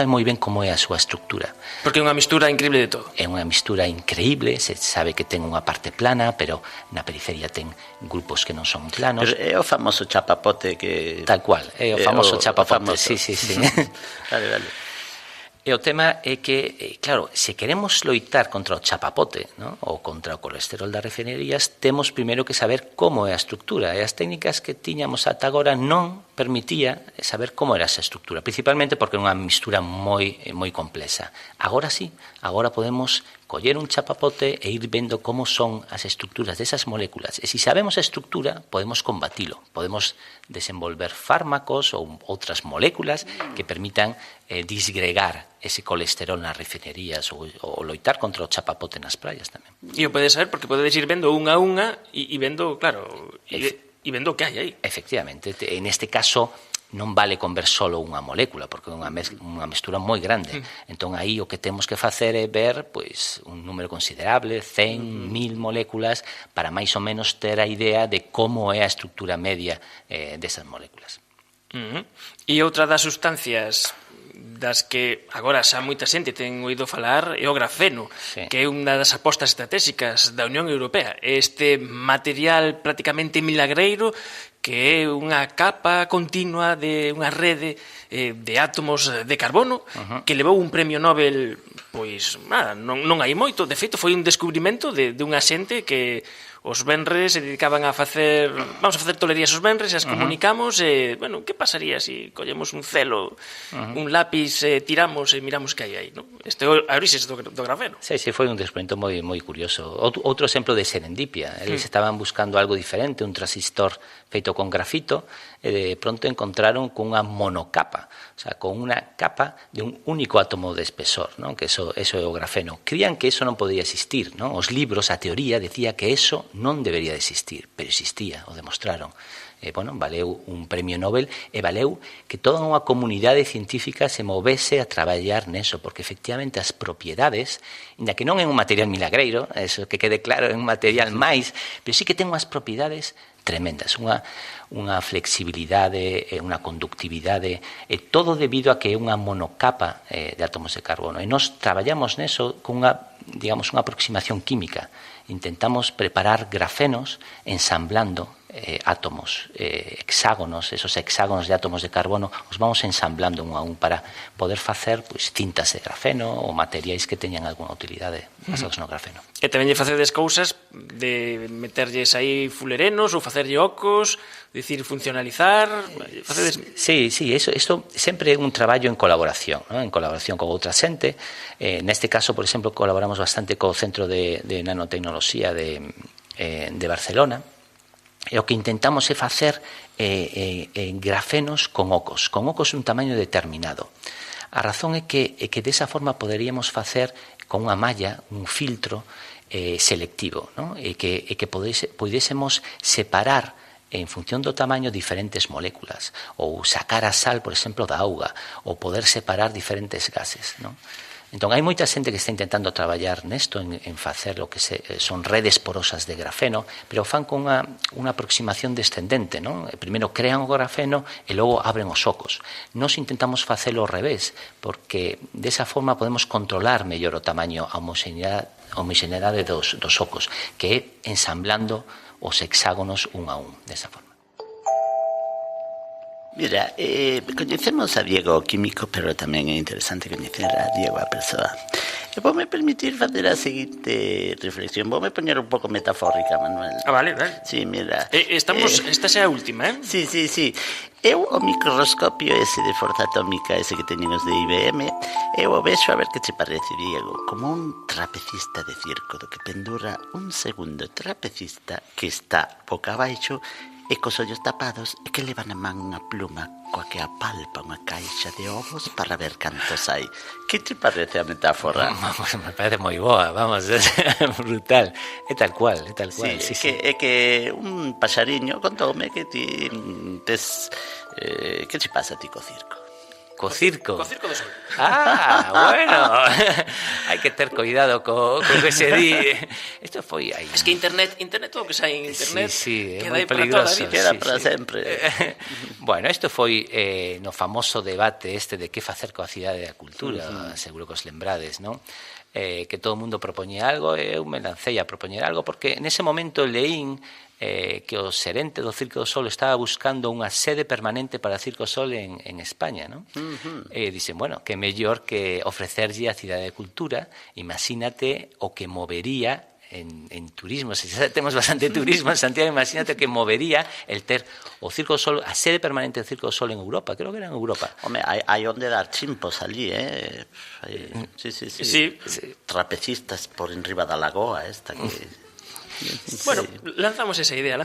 moi ben como é a súa estructura. Porque é unha mistura increíble de todo. É unha mistura increíble, se sabe que ten unha parte plana, pero na periferia ten grupos que non son planos. Pero é o famoso chapapote que... Tal cual, é o famoso chapapote, sí. Vale. E o tema é que, claro, se queremos loitar contra o chapapote, ¿no? Ou contra o colesterol das refinerías, temos primeiro que saber como é a estructura. E as técnicas que tiñamos ata agora non permitía saber como era esa estructura, principalmente porque é unha mistura moi complexa. Agora sí, agora podemos coller un chapapote e ir vendo como son as estructuras desas moléculas. E se sabemos a estructura, podemos combatilo. Podemos desenvolver fármacos ou outras moléculas que permitan disgregar ese colesterol nas refinerías ou loitar contra o chapapote nas praias tamén. E o podes saber porque podes ir vendo unha a unha e vendo, claro, e vendo o que hai aí. Efectivamente, en este caso non vale con ver solo unha molécula, porque é unha mestura moi grande. Entón, aí o que temos que facer é ver pois un número considerable, 100, 1000 moléculas, para máis ou menos ter a idea de como é a estructura media desas moléculas. E outra das sustancias das que agora xa moita xente ten oído falar é o grafeno, que é unha das apostas estratégicas da Unión Europea. Este material prácticamente milagreiro que é unha capa continua de unha rede de átomos de carbono que levou un premio Nobel, pois, non hai moito. De feito, foi un descubrimento de unha xente que os venres se dedicaban a facer, vamos a facer tolerías os venres e as comunicamos e, bueno, que pasaría se collemos un celo, un lápiz, tiramos e miramos que hai aí, non? Este é a orixes do grafeno. Sí, foi un descubrimento moi curioso. Outro exemplo de serendipia, eles estaban buscando algo diferente, un transistor feito con grafito, e de pronto encontraron con unha monocapa, o sea, con unha capa de un único átomo de espesor, ¿no? Que eso é o grafeno. Crían que eso non podía existir, ¿no? Os libros, a teoría, decía que eso non debería de existir, pero existía, o demostraron. Valeu un premio Nobel e valeu que toda unha comunidade científica se movese a traballar neso, porque efectivamente as propiedades, inda que non é un material milagreiro, eso que quede claro, é un material máis, pero sí que ten unhas propiedades tremendas, unha flexibilidade, unha conductividade, todo debido a que é unha monocapa de átomos de carbono. E nós traballamos neso con unha aproximación química. Intentamos preparar grafenos ensamblando átomos, hexágonos, esos hexágonos de átomos de carbono, os vamos ensamblando un a un para poder facer cintas de grafeno ou materiais que teñan algunha utilidade basados no grafeno. E tamén lle facedes cousas de meterlles aí fulerenos ou facerlle ocos, dicir, funcionalizar... Sí, isto sempre é un traballo en colaboración, ¿no? En colaboración con outra xente. Neste caso, por exemplo, colaboramos bastante co Centro de Nanotecnoloxía de Barcelona. E o que intentamos é facer grafenos con ocos un tamaño determinado. A razón é que desa forma poderíamos facer con unha malla, un filtro selectivo, ¿no? E que podésemos separar en función do tamaño diferentes moléculas, ou sacar a sal, por exemplo, da auga, ou poder separar diferentes gases, ¿no? Entón, hai moita xente que está intentando traballar nesto, en facer o que son redes porosas de grafeno, pero fan con unha aproximación descendente, non? Primeiro crean o grafeno e logo abren os ocos. Nos intentamos facelo ao revés, porque desa forma podemos controlar mellor o tamaño, a homoxeneidade dos ocos, que é ensamblando os hexágonos un a un, desa forma. Mira, coñecemos a Diego o químico, pero tamén é interesante coñecer a Diego a persoa. E voume permitir facer a seguinte reflexión. Voume poñer un pouco metafórica, Manuel. Vale. Sí, mira. Esta xa é a última, eh? Sí. Eu o microscopio ese de forza atómica, ese que teñen os de IBM, eu o vexo a ver que che parece, Diego, como un trapecista de circo do que pendura un segundo trapecista que está boca abaixo e cos ollos tapados e que leva na man unha pluma coa que apalpa unha caixa de ovos para ver cantos hai. Que te parece a metáfora? Me parece moi boa, vamos, é brutal. É tal cual. Sí. É que un paxariño contoume que ti tes... que te pasa a ti co circo? Co circo? Co circo do sol. Bueno, hai que ter cuidado co que se di. Isto foi aí. Es que internet, todo o que sai en internet sí, é queda moi peligroso. Queda para sempre. Bueno, isto foi no famoso debate de que facer coa cidade da cultura, seguro que os lembrades, non? que todo o mundo propoñía algo, e eu me lancei a propoñer algo, porque nese momento leín que o xerente do Circo do Sol estaba buscando unha sede permanente para o Circo do Sol en España, non? E dixen, bueno, que mellor que ofrecerlle a Cidade de Cultura, imagínate o que movería en turismo, se xa temos bastante turismo en Santiago, imagínate que movería el ter o Circo do Sol, a sede permanente do Circo do Sol en Europa, creo que era en Europa. Home, hai onde dar chimpos allí, Sí. Trapecistas por enriba da lagoa esta que... Bueno, lanzamos esa idea.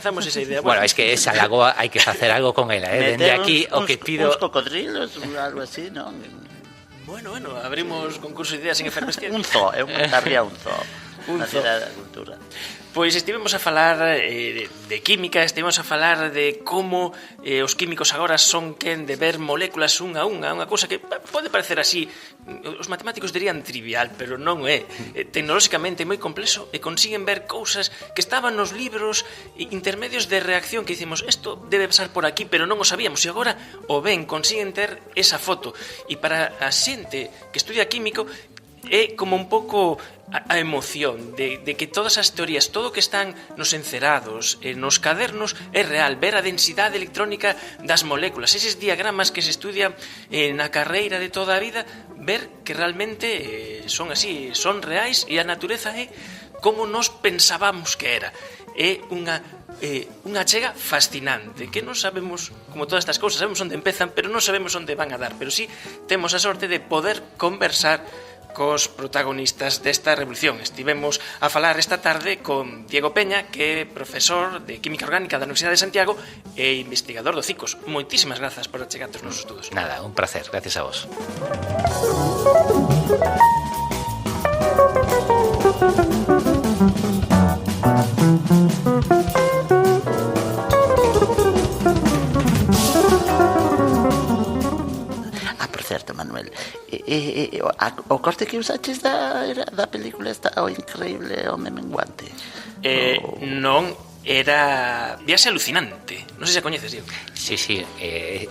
Bueno, es que esa lagoa hai que facer algo con ela, Dende aquí o que pido... Uns cocodrilos, algo así, non? Bueno, abrimos concurso de ideas en Efervesciencia. Un zoo, eu montaría un zoo. Na Cidade da Cultura. Pois estivemos a falar de química, estivemos a falar de como os químicos agora son quen de ver moléculas unha a unha cousa que pode parecer así, os matemáticos dirían trivial, pero non é. Tecnolóxicamente moi complexo e consiguen ver cousas que estaban nos libros intermedios de reacción que dicimos, isto debe pasar por aquí, pero non o sabíamos, e agora o ven, consiguen ter esa foto. E para a xente que estudia químico é como un pouco a emoción de que todas as teorías, todo o que están nos encerados, nos cadernos, é real. Ver a densidade electrónica das moléculas, eses diagramas que se estudian na carreira de toda a vida, ver que realmente son así, son reais, e a natureza é como nos pensábamos que era. É unha chega fascinante, que non sabemos, como todas estas cousas, sabemos onde empezan, pero non sabemos onde van a dar, pero sí temos a sorte de poder conversar cos protagonistas desta revolución. Estivemos a falar esta tarde con Diego Peña, que é profesor de Química Orgánica da Universidade de Santiago e investigador do CICOS. Moitísimas grazas por achegarte os nosos estudos. Nada, un placer, gracias a vos. Certo, Manuel, o corte que usaches da película esta o increíble Home Menguante? Non, era Viaxe Alucinante. Non sei se a coñeces, Diego. Sí,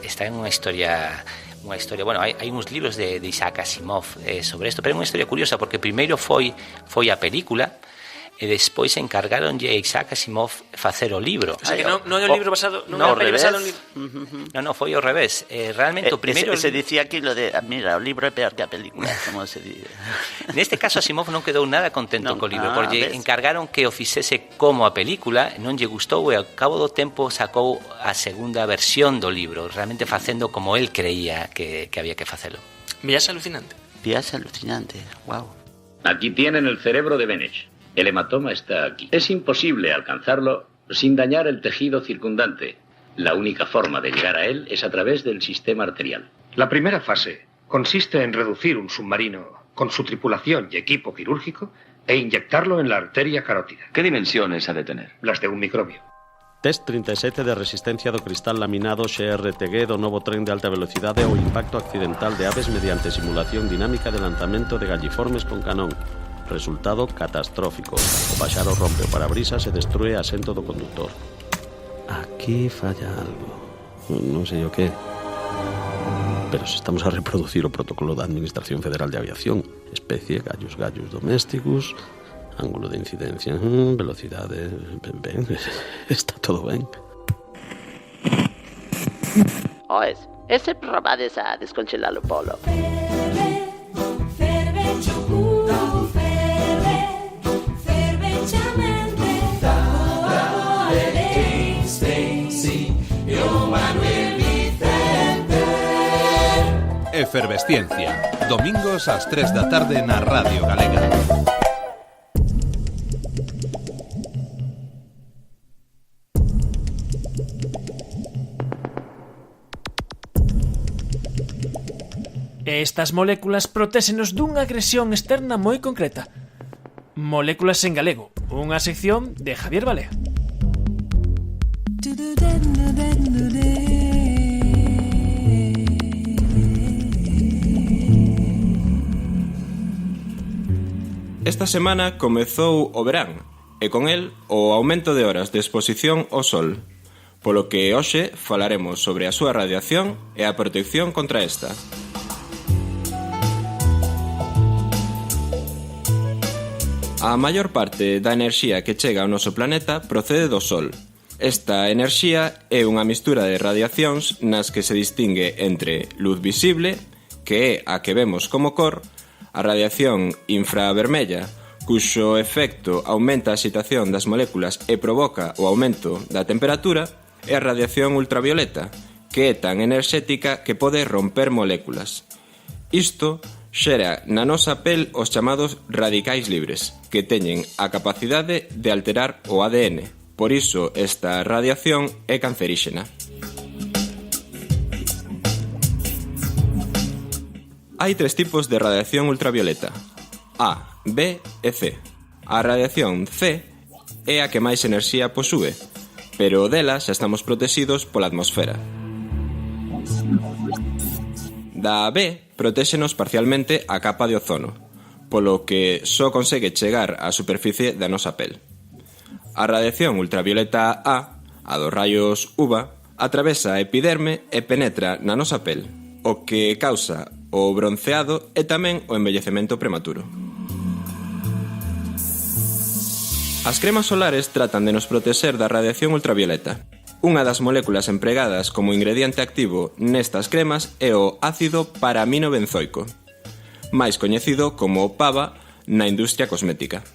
está en unha historia, bueno, hai uns libros de Isaac Asimov sobre isto, pero é unha historia curiosa porque primeiro foi a película e despois encargaronlle a Isaac Asimov facer o libro. O sea, que non é un libro basado... Non foi ao revés. Realmente o primeiro... Se dicía aquí lo de, mira, o libro é peor que a película, como se dice. Neste caso Asimov non quedou nada contento co libro, porque encargaron que o fixese como a película, non lle gustou e ao cabo do tempo sacou a segunda versión do libro, realmente facendo como él creía que había que facelo. Viaxe Alucinante. Viaxe Alucinante, wow. Aquí tienen el cerebro de Beneš. El hematoma está aquí. Es imposible alcanzarlo sin dañar el tejido circundante. La única forma de llegar a él es a través del sistema arterial. La primera fase consiste en reducir un submarino con su tripulación y equipo quirúrgico e inyectarlo en la arteria carótida. ¿Qué dimensiones ha de tener? Las de un microbio. Test 37 de resistencia do cristal laminado XRTG do novo tren de alta velocidade ao impacto accidental de aves mediante simulación dinámica de lanzamento de galliformes con canón. Resultado catastrófico. O paxaro rompe o parabrisas e destrue a asento do conductor. Aquí falla algo. Non sei o que. Pero se estamos a reproducir o protocolo da Administración Federal de Aviación. Especie gallos domésticos, ángulo de incidencia, velocidade... Ben, está todo ben. Oes, ese probades a descongelar o polo. Efervesciencia, domingos ás 3 da tarde na Radio Galega. Estas moléculas protéxenos dunha agresión externa moi concreta. Moléculas en galego, unha sección de Javier Balea. Esta semana comezou o verán e con el o aumento de horas de exposición ao sol, polo que hoxe falaremos sobre a súa radiación e a protección contra esta. A maior parte da enerxía que chega ao noso planeta procede do Sol. Esta enerxía é unha mistura de radiacións nas que se distingue entre luz visible, que é a que vemos como cor, a radiación infravermella, cuxo efecto aumenta a excitación das moléculas e provoca o aumento da temperatura, e a radiación ultravioleta, que é tan enerxética que pode romper moléculas. Isto xera na nosa pel os chamados radicais libres, que teñen a capacidade de alterar o ADN. Por iso esta radiación é canceríxena. Hai 3 tipos de radiación ultravioleta: A, B e C. A radiación C é a que máis enerxía posúe, pero dela xa estamos protegidos pola atmosfera. Da B protéxenos parcialmente a capa de ozono, polo que só consegue chegar á superficie da nosa pel. A radiación ultravioleta A, a dos raios UVA, atravesa a epiderme e penetra na nosa pel, o que causa o bronceado e tamén o envellecemento prematuro. As cremas solares tratan de nos protexer da radiación ultravioleta. Unha das moléculas empregadas como ingrediente activo nestas cremas é o ácido paraminobenzoico, máis coñecido como PABA na industria cosmética.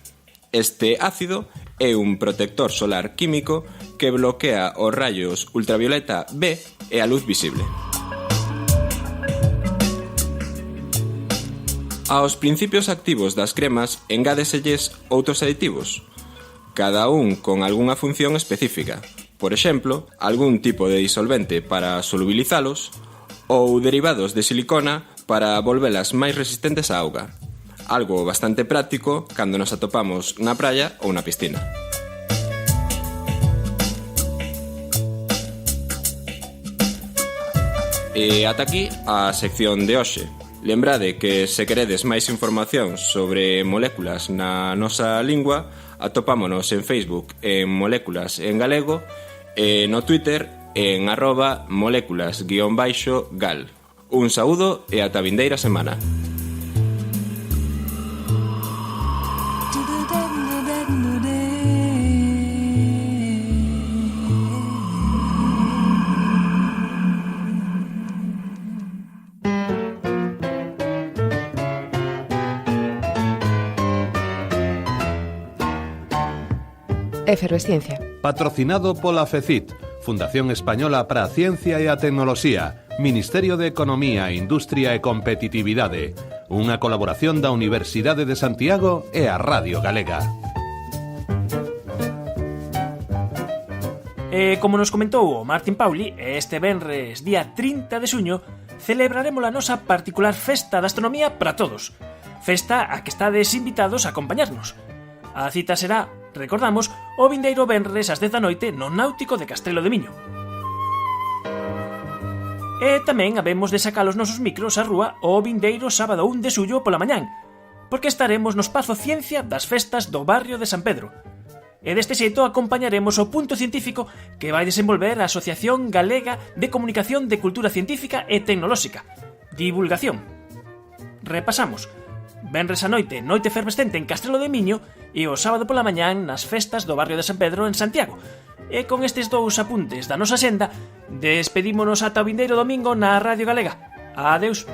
Este ácido é un protector solar químico que bloquea os rayos ultravioleta B e a luz visible. Aos principios activos das cremas engádeselles outros aditivos, cada un con algunha función específica. Por exemplo, algún tipo de disolvente para solubilizalos ou derivados de silicona para volvelas máis resistentes á auga. Algo bastante práctico cando nos atopamos na praia ou na piscina. E ata aquí a sección de hoxe. Lembrade que se queredes máis información sobre moléculas na nosa lingua, atopámonos en Facebook en Moléculas en Galego e no Twitter en @moléculas_gal. Un saúdo e ata vindeira semana. Efervesciencia. Patrocinado pola FECIT, Fundación Española para a Ciencia e a Tecnoloxía, Ministerio de Economía, Industria e Competitividade, unha colaboración da Universidade de Santiago e a Radio Galega. E como nos comentou o Martín Pauli, este venres día 30 de xuño celebraremos a nosa particular festa de astronomía para todos. Festa a que estades invitados a acompañarnos. A cita será, recordamos, o vindeiro venres ás 10 da noite no Náutico de Castrelo de Miño. E tamén habemos de sacar os nosos micros á rúa o vindeiro sábado 1 de xullo pola mañán, porque estaremos no Espazo Ciencia das festas do barrio de San Pedro. E deste xeito acompañaremos o punto científico que vai desenvolver a Asociación Galega de Comunicación de Cultura Científica e Tecnolóxica, Divulgación. Repasamos: venres a noite, noite efervescente en Castrelo de Miño, e o sábado pola mañán nas festas do barrio de San Pedro en Santiago. E con estes dous apuntes da nosa senda, despedímonos ata o vindeiro domingo na Radio Galega. Adeus.